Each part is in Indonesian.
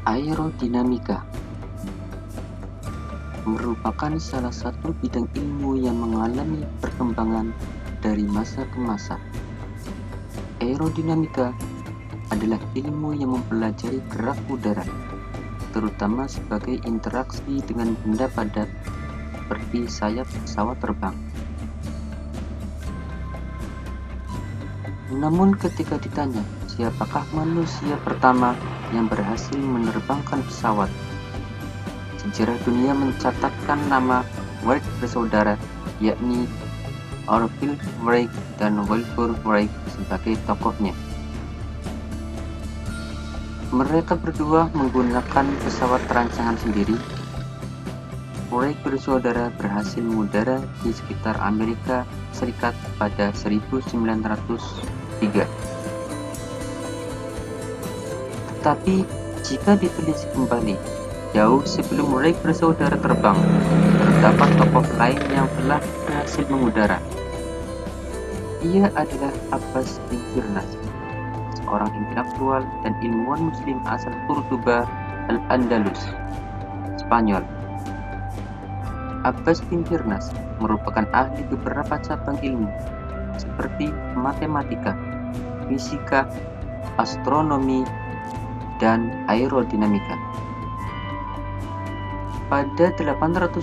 Aerodinamika merupakan salah satu bidang ilmu yang mengalami perkembangan dari masa ke masa. Aerodinamika adalah ilmu yang mempelajari gerak udara, terutama sebagai interaksi dengan benda padat seperti sayap pesawat terbang. Namun ketika ditanya siapakah manusia pertama yang berhasil menerbangkan pesawat, sejarah dunia mencatatkan nama Wright bersaudara, yakni Orville Wright dan Wilbur Wright sebagai tokohnya. Mereka berdua menggunakan pesawat rancangan sendiri. Wright bersaudara berhasil mengudara di sekitar Amerika Serikat pada 1903. Tetapi jika diteliti kembali, jauh sebelum Wright bersaudara terbang, terdapat tokoh lain yang telah berhasil mengudara. Ia adalah Abbas bin Firnas, seorang intelektual dan ilmuwan muslim asal Cordoba, Al-Andalus, Spanyol. Abbas bin Firnas merupakan ahli beberapa cabang ilmu seperti matematika, fisika, astronomi, dan aerodinamika. Pada 875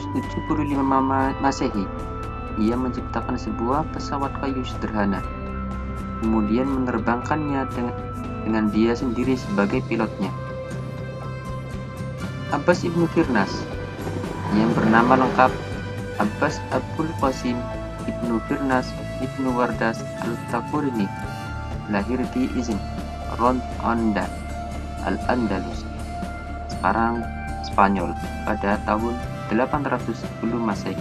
Masehi, ia menciptakan sebuah pesawat kayu sederhana, kemudian menerbangkannya dengan dia sendiri sebagai pilotnya. Abbas ibnu Firnas, yang bernama lengkap Abbas Abul Qasim ibnu Firnas ibnu Wardas al-Taqurini, lahir di Izin, Ronda, Al-Andalus, sekarang Spanyol, pada tahun 810 Masehi.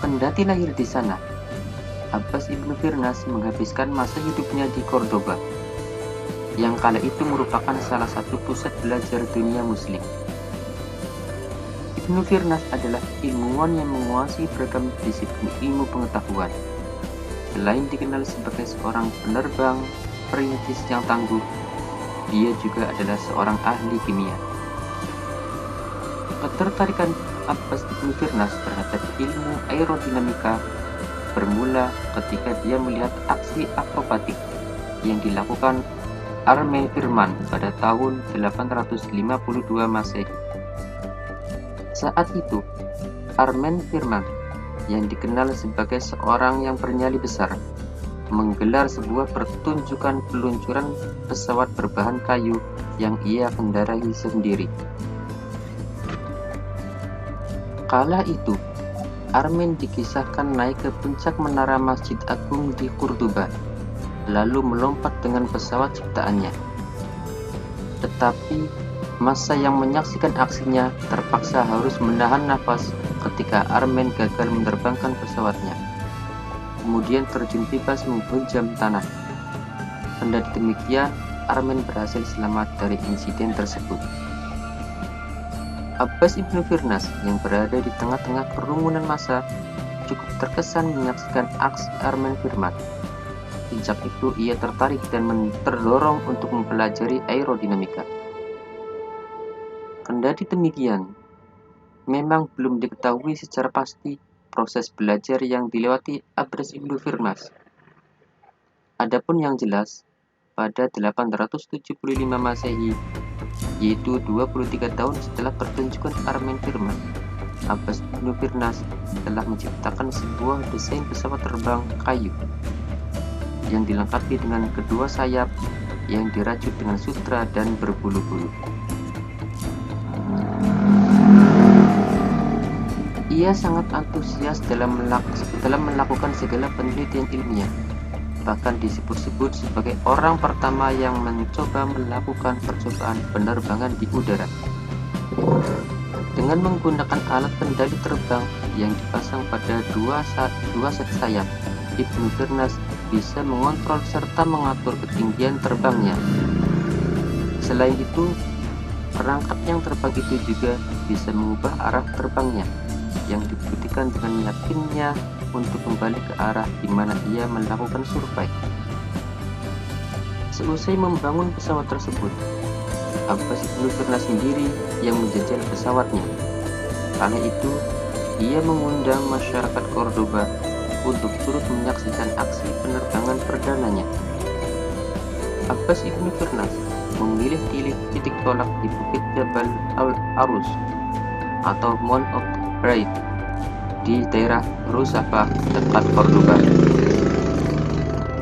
Kendati lahir di sana, Abbas ibnu Firnas menghabiskan masa hidupnya di Cordoba, yang kala itu merupakan salah satu pusat belajar dunia muslim. Ibnu Firnas adalah ilmuwan yang menguasai beragam disiplin ilmu pengetahuan. Selain dikenal sebagai seorang penerbang perintis yang tangguh, dia juga adalah seorang ahli kimia. Ketertarikan Abbas ibnu Firnas terhadap ilmu aerodinamika bermula ketika dia melihat aksi akrobatik yang dilakukan Armen Firman pada tahun 852 Masehi. Saat itu, Armen Firman, yang dikenal sebagai seorang yang bernyali besar, menggelar sebuah pertunjukan peluncuran pesawat berbahan kayu yang ia kendarai sendiri. Kala itu, Armen dikisahkan naik ke puncak menara Masjid Agung di Cordoba, lalu melompat dengan pesawat ciptaannya. Tetapi massa yang menyaksikan aksinya terpaksa harus menahan nafas ketika Armen gagal menerbangkan pesawatnya, kemudian terjun bebas menghunjam tanah. Kendati demikian, Armen berhasil selamat dari insiden tersebut. Abbas ibnu Firnas yang berada di tengah-tengah kerumunan massa cukup terkesan menyaksikan aksi Armen Firman. Sejak itu ia tertarik dan terdorong untuk mempelajari aerodinamika. Kendati demikian, memang belum diketahui secara pasti proses belajar yang dilewati Abbas ibnu Firnas. Adapun yang jelas, pada 875 Masehi, yaitu 23 tahun setelah pertunjukan Armen Firman, Abbas ibnu Firnas telah menciptakan sebuah desain pesawat terbang kayu yang dilengkapi dengan kedua sayap yang dirajut dengan sutra dan berbulu-bulu. Ia sangat antusias dalam melakukan segala penelitian ilmiah, bahkan disebut-sebut sebagai orang pertama yang mencoba melakukan percobaan penerbangan di udara. Dengan menggunakan alat kendali terbang yang dipasang pada dua set sayap, Ibnu Firnas bisa mengontrol serta mengatur ketinggian terbangnya. Selain itu, perangkat yang terbang itu juga bisa mengubah arah terbangnya, yang dibuktikan dengan yakinnya untuk kembali ke arah di mana ia melakukan survei. Seusai membangun pesawat tersebut, Abbas ibnu Firnas sendiri yang menjajal pesawatnya. Kala itu, ia mengundang masyarakat Cordoba untuk turut menyaksikan aksi penerbangan perdananya. Abbas ibnu Firnas memilih titik tolak di Bukit Jabal al-Arus atau Mount of Bride di daerah Rusafah dekat Cordoba.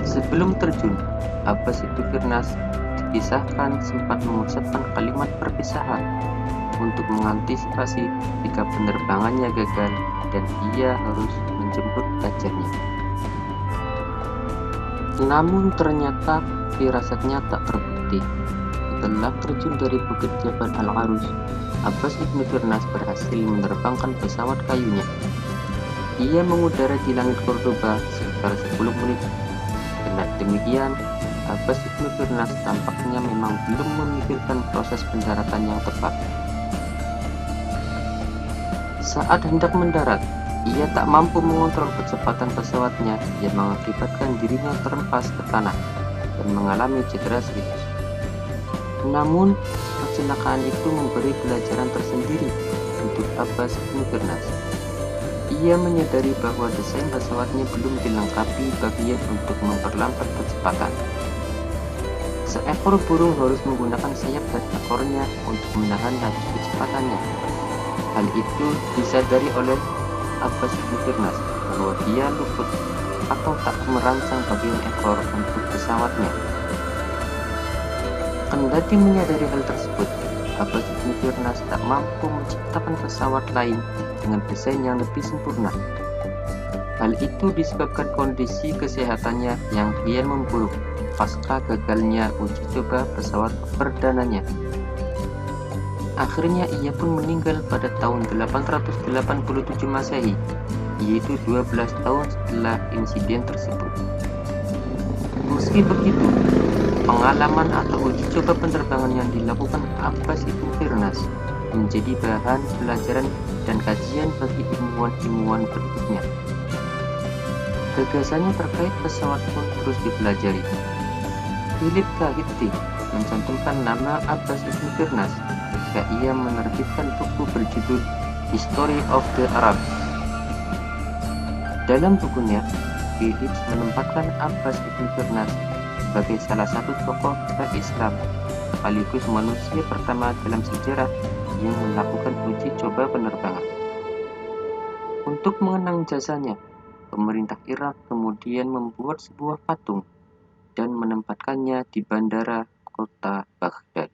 Sebelum terjun, Abbas ibnu Firnas dipisahkan sempat mengucapkan kalimat perpisahan untuk mengantisipasi jika penerbangannya gagal dan ia harus menjemput pacarnya. Namun ternyata firasatnya tak terbukti. Setelah terjun dari Bukit Jabal al-Arus, Abbas ibnu Firnas berhasil menerbangkan pesawat kayunya. Ia mengudara di langit Cordoba sekitar 10 menit. Dengan demikian, Abbas ibnu Firnas tampaknya memang belum memikirkan proses pendaratan yang tepat. Saat hendak mendarat, ia tak mampu mengontrol kecepatan pesawatnya yang mengakibatkan dirinya terhempas ke tanah dan mengalami cedera serius. Namun, kecelakaan itu memberi pelajaran tersendiri untuk Abbas ibnu Firnas. Ia menyadari bahwa desain pesawatnya belum dilengkapi bagian untuk memperlambat kecepatan. Seekor burung harus menggunakan sayap dan ekornya untuk menahan laju kecepatannya. Hal itu disadari oleh Abbas ibnu Firnas bahwa dia luput atau tak merancang bagian ekor untuk pesawatnya. Kendati menyadari hal tersebut, Abbas ibnu Firnas tak mampu menciptakan pesawat lain dengan desain yang lebih sempurna. Hal itu disebabkan kondisi kesehatannya yang kian memburuk pasca gagalnya uji coba pesawat perdananya. Akhirnya ia pun meninggal pada tahun 887 Masehi, yaitu 12 tahun setelah insiden tersebut. Meski begitu, pengalaman atau uji coba penerbangan yang dilakukan Abbas ibnu Firnas menjadi bahan pelajaran dan kajian bagi ilmuwan-ilmuwan berikutnya. Gagasannya terkait pesawat pun terus dipelajari. Philip K. Hitti mencantumkan nama Abbas ibnu Firnas ketika ia menerbitkan buku berjudul History of the Arabs. Dalam bukunya, Phillips menempatkan Abbas ibnu Firnas sebagai salah satu tokoh Islam sekaligus manusia pertama dalam sejarah yang melakukan uji coba penerbangan. Untuk mengenang jasanya, pemerintah Irak kemudian membuat sebuah patung dan menempatkannya di bandara kota Baghdad.